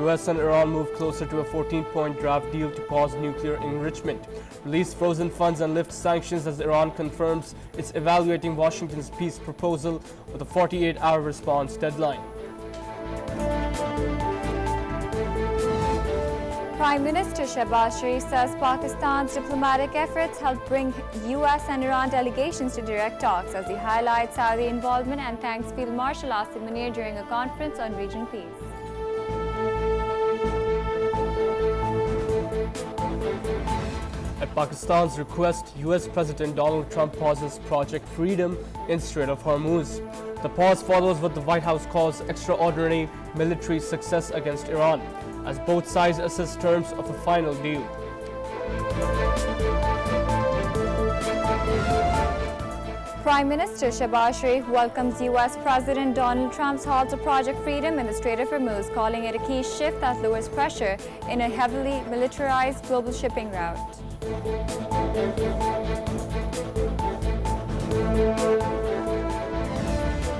US and Iran move closer to a 14-point draft deal to pause nuclear enrichment, release frozen funds and lift sanctions as Iran confirms it's evaluating Washington's peace proposal with a 48-hour response deadline. Prime Minister Shehbaz Sharif says Pakistan's diplomatic efforts helped bring US and Iran delegations to direct talks as he highlights Saudi involvement and thanks Field Marshal Asim Munir during a conference on region peace. At Pakistan's request, US President Donald Trump pauses Project Freedom in Strait of Hormuz. The pause follows what the White House calls extraordinary military success against Iran, as both sides assess terms of a final deal. Prime Minister Shehbaz Sharif welcomes US President Donald Trump's halt to Project Freedom in the Strait of Hormuz, calling it a key shift that lowers pressure in a heavily militarized global shipping route.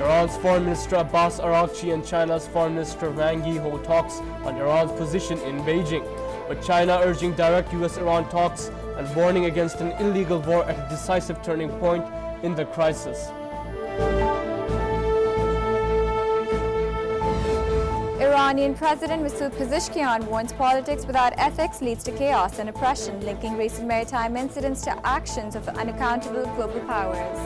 Iran's Foreign Minister Abbas Araghchi and China's Foreign Minister Wang Yi hold talks on Iran's position in Beijing, with China urging direct US-Iran talks and warning against an illegal war at a decisive turning point in the crisis. Iranian President Masoud Pezeshkian warns politics without ethics leads to chaos and oppression, linking recent maritime incidents to actions of unaccountable global powers.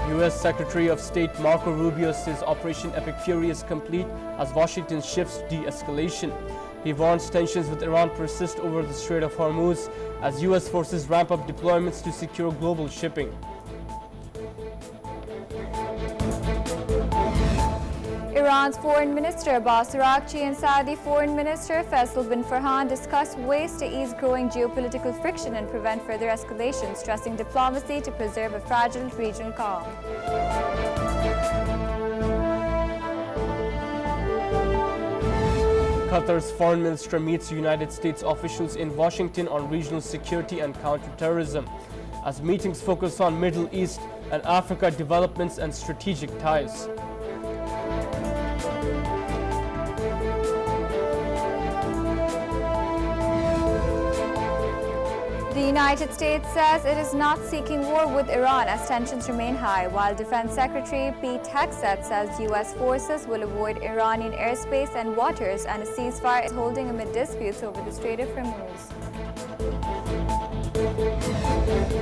U.S. Secretary of State Marco Rubio says Operation Epic Fury is complete as Washington shifts de-escalation. He warns tensions with Iran persist over the Strait of Hormuz as U.S. forces ramp up deployments to secure global shipping. Iran's Foreign Minister Abbas Araghchi and Saudi Foreign Minister Faisal bin Farhan discussed ways to ease growing geopolitical friction and prevent further escalation, stressing diplomacy to preserve a fragile regional calm. Qatar's foreign minister meets United States officials in Washington on regional security and counterterrorism, as meetings focus on Middle East and Africa developments and strategic ties. The United States says it is not seeking war with Iran as tensions remain high, while Defense Secretary Pete Hegseth says U.S. forces will avoid Iranian airspace and waters and a ceasefire is holding amid disputes over the Strait of Hormuz.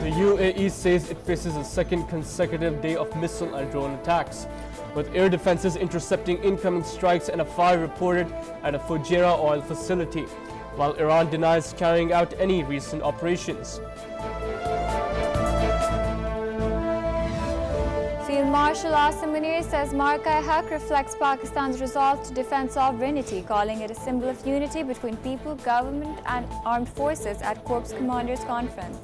The UAE says it faces a second consecutive day of missile and drone attacks, with air defenses intercepting incoming strikes and a fire reported at a Fujairah oil facility, while Iran denies carrying out any recent operations. Field Marshal Asim Munir says Marka-e-Haq reflects Pakistan's resolve to defend sovereignty, calling it a symbol of unity between people, government and armed forces at Corps Commanders Conference.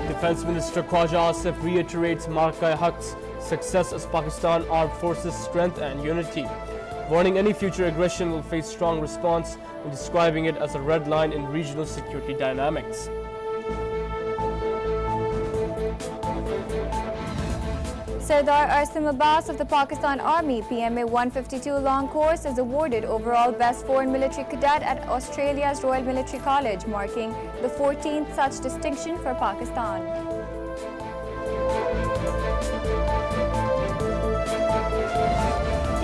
Defense Minister Khwaja Asif reiterates Marka-e-Haq's success as Pakistan Armed Forces' strength and unity, warning any future aggression will face strong response and describing it as a red line in regional security dynamics. Sardar Arsim Abbas of the Pakistan Army PMA 152 Long Course is awarded overall Best Foreign Military Cadet at Australia's Royal Military College, marking the 14th such distinction for Pakistan.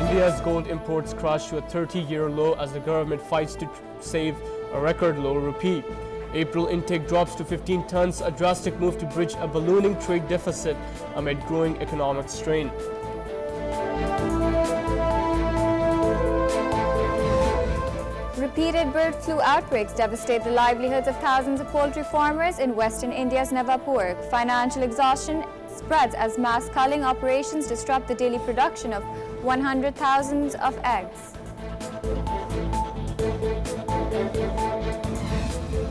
India's gold imports crashed to a 30-year low as the government fights to save a record low rupee. April intake drops to 15 tons, a drastic move to bridge a ballooning trade deficit amid growing economic strain. Repeated bird flu outbreaks devastate the livelihoods of thousands of poultry farmers in western India's Navapur. Financial exhaustion spreads as mass culling operations disrupt the daily production of 100,000 of eggs.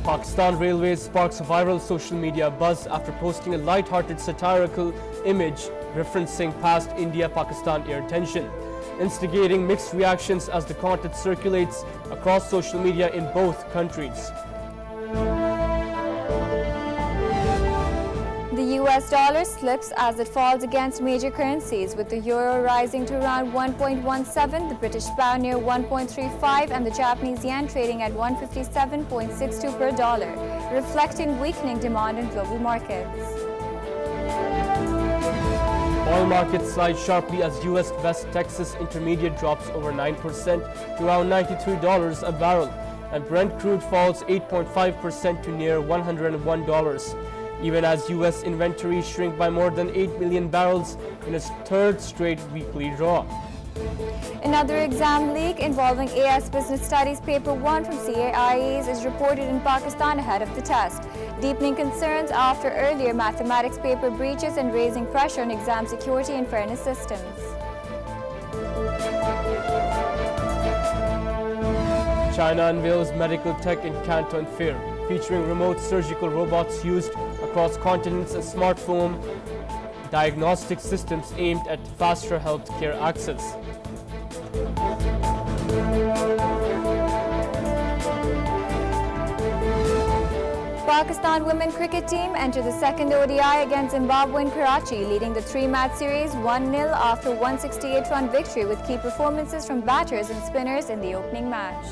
Pakistan Railways sparks a viral social media buzz after posting a light-hearted satirical image referencing past India-Pakistan air tension. instigating mixed reactions as the content circulates across social media in both countries. The US dollar slips as it falls against major currencies, with the euro rising to around 1.17, the British pound near 1.35, and the Japanese yen trading at 157.62 per dollar, reflecting weakening demand in global markets. Oil markets slide sharply as US West Texas Intermediate drops over 9% to around $93 a barrel, and Brent crude falls 8.5% to near $101. Even as U.S. inventories shrink by more than 8 million barrels in its third straight weekly draw. Another exam leak involving AS Business Studies Paper 1 from CAIEs is reported in Pakistan ahead of the test, deepening concerns after earlier mathematics paper breaches and raising pressure on exam security and fairness systems. China unveils medical tech in Canton Fair, featuring remote surgical robots used across continents and smartphone diagnostic systems aimed at faster healthcare access. Pakistan women cricket team entered the second ODI against Zimbabwe in Karachi, leading the three-match series 1-0 after a 168-run victory with key performances from batters and spinners in the opening match.